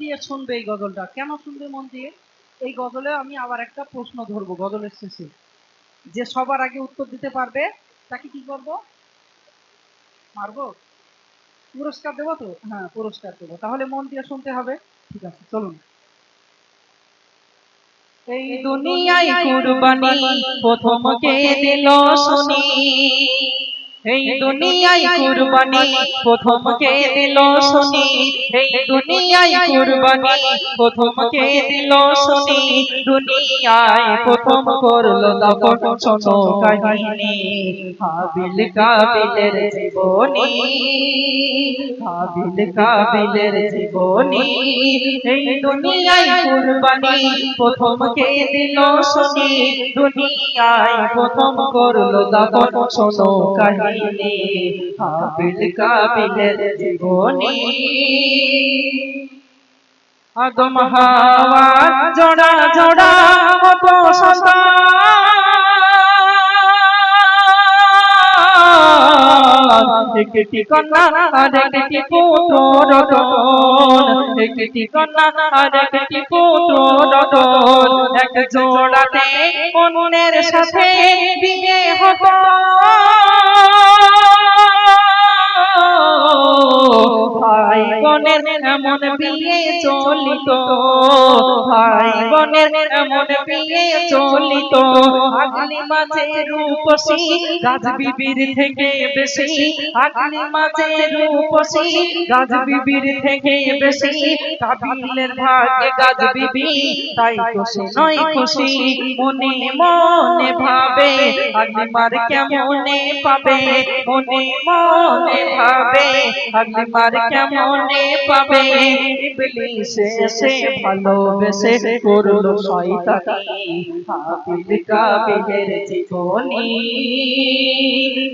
দিয়ে শুনবে এই গজলটা। কেন শুনবে মন দিয়ে? এই গজলে আমি আবার একটা প্রশ্ন ধরবো গজলের শেষে। যে সবার আগে উত্তর দিতে পারবে তাকে কি করব? মারবো? পুরস্কার দেবো তো? হ্যাঁ, পুরস্কার দেবো। তাহলে মন দিয়ে শুনতে হবে। ঠিক আছে, চলুন। এই দুনিয়ায় কুরবানি প্রথম কে দিল শুনি, এই দুনিয়ায় কুরবানি প্রথম কে দিল শুনি, এই দুনিয়ায় কুরবানি প্রথম কে দিল শুনি, দুনিয়ায় প্রথম করলো দাফন শোনো কাহিনী, হাবিল কাবিলের জীবনী, হাবিল কাবিলের জীবনী, এই দুনিয়ায় কুরবানি প্রথম কে দিল শুনি, দুনিয়ায় প্রথম করলো দাফন শোনো কাহিনী, হাবিল কাবিলের জীবনী। আদম হাওয়া জোড়া জোড়া কত সন্তান, একটি কন্যা আর একটি পুত্র রতন, একটি কন্যা আর একটি পুত্র রতন, এক জোড়াতে অন্যের সাথে বিয়ে হতো, ভাই বোনের এমন বিয়ে চলিত, ভাই বোনের এমন বিয়ে চলিত, আগলি মাঝে রূপসী গাছ বিবির থেকে বেশি, আগলি মাঝে রূপসী গাছ বিবির থেকে বেশি, কাবিলের ভাগ্যে গাছ বিবি তাই তো সে নয় খুশি, মনে মনে ভাবে আগলিমার কেমনে পাবে, মনে মনে ভাবে আগলিমার কেমনে পাবে, ইবলিস এসে ভালোবেসে করলো শয়তানি, হাবিল কাবিলের জীবনী,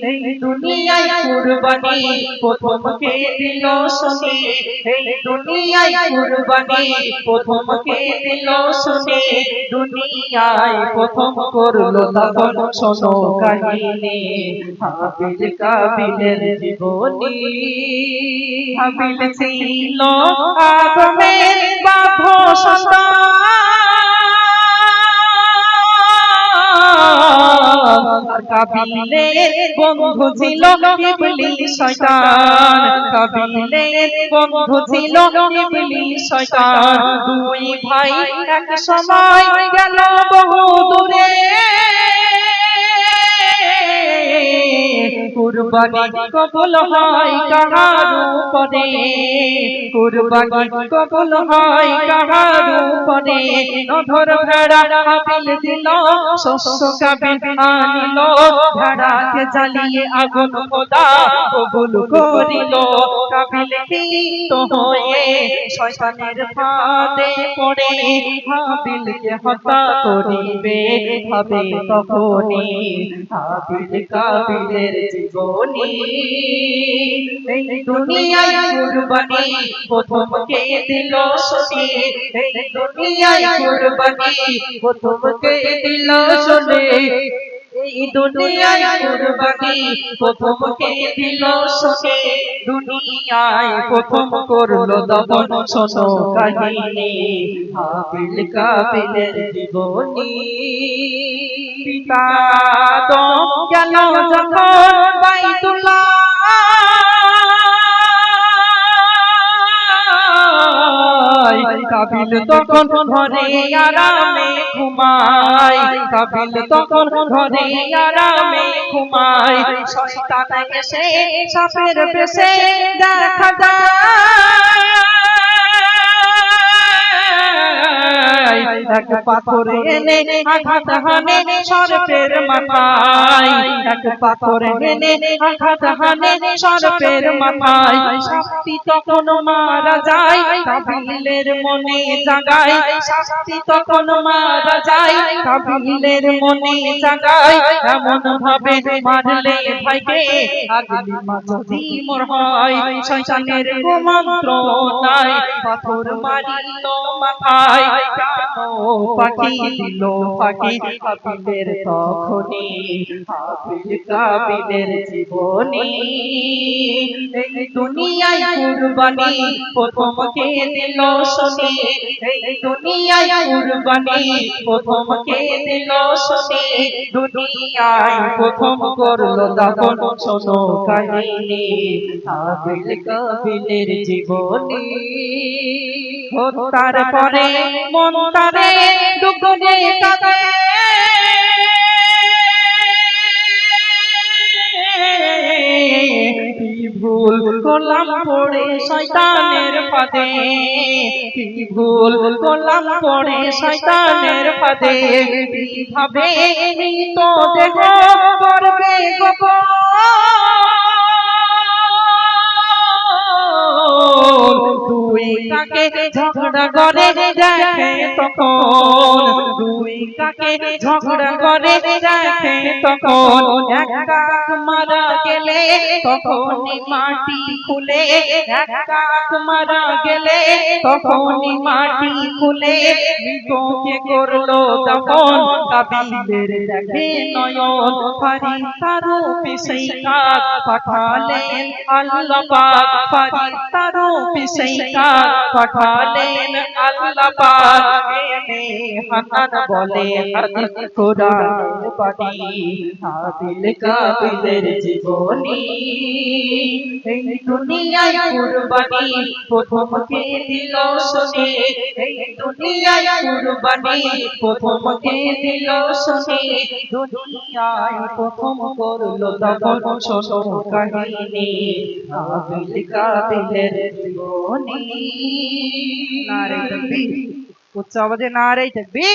এই দুনিয়ায় কুরবানি প্রথম কে দিল শুনি, এই দুনিয়ায় কুরবানি প্রথম কে দিল শুনি, দুনিয়ায় প্রথম করলো দাফন শোনো কাহিনী, হাবিল কাবিলের জীবনী। হাবিল ছিল আদমের বাপ সন্তান, কাবিলের বন্ধু ছিল ইবলিস শয়তান, কাবিলের বন্ধু ছিল ইবলিস শয়তান, দুই ভাই এক সময় গেল বহু দূরে, কুরবানি কবুল হয় কাহার উপরে, কুরবানি কবুল হয় কাহার উপরে, নধর ভেড়া হাবিল দিল শস্য কাবিল আনিল, ভেড়াকে জ্বালিয়ে আগুন খোদা কবুল করিল, কাবিল ক্ষিপ্ত হয়ে শয়তানের ফাঁদে পড়ে, হাবিলকে হত্যা করিবে ভাবে তখনই, হাবিল কাবিলের জীবনী, এই দুনিয়ায় কুরবানি প্রথম কে দিল শুনি, এই দুনিয়ায় কুরবানি প্রথম কে দিল শুনি, এই দুনিয়ায় কুরবানি প্রথম কে দিল শুনি, দুনিয়ায় প্রথম করলো দাফন শোনো কাহিনী, হাবিল কাবিলের জীবনী। পিতা আদম গেল যখন বাইতুল্লাহ, কাবিল তখন ঘরে আরামে ঘুমায়, কাবিল তখন ঘরে আরামে ঘুমায়, শয়তান এসে সাপের বেশে দেখা যায়, এক পাথর এনে আঘাত হানে সর্পের মাথায়, এক পাথর এনে আঘাত হানে সর্পের মাথায়, সাপটি তখন মারা যায় কাবিলের মনে জাগায়, সাপটি তখন মারা যায় কাবিলের মনে জাগায়, এমন ভাবে মারলে ভাইকে আগলিমা যদি মোর হয়, শয়তানের কুমন্ত্রণায় পাথর মারিল মাথায়, প্রাণ পাখি দিল ফাঁকি হাবিলের তখনই হাবিল কাবিলের জীবনী এই দুনিয়ায় কুরবানি প্রথম কে দিল শুনি এই দুনিয়ায় কুরবানি প্রথম কে দিল শুনি দুনিয়ায় প্রথম করলো দাফন শোনো কাহিনী হাবিল কাবিলের জীবনী তারপরে মন তারে ডুবে কাঁদে কি ভুল করলাম পড়ে শয়তানের ফাঁদে কি ভুল করলাম পড়ে শয়তানের ফাঁদে কিভাবে তো দেহ করবে গোপন দুই কাকে ঝগড়া করে দেখে তখন দুই কাকে ঝগড়া করে দেখে তখন এক কাক মারা গেলে তখনই মাটি খুলে এক কাক মারা গেলে তখনই মাটি খুলে মৃতকে করলো দাফন কাবিলের দেখে নয়ন ফারিস্তারও পিছই কাক পাঠালেন আল্লাহ পাক ফারিস্তারও পিছই কাক পাঠালেন আল্লাহ পাক এনে হানান বলে হাদিস কোরআনের বাণী হাবিল কাবিলের জীবনী এই দুনিয়ায় কুরবানি প্রথম কে দিল শুনি এই দুনিয়ায় কুরবানি প্রথম কে দিল শুনি দুনিয়ায় প্রথম করলো দাফন শোনো কাহিনী হাবিল কাবিলের জীবনী নারে তাকবীর উচ্চ আওয়াজে নারে তাকবীর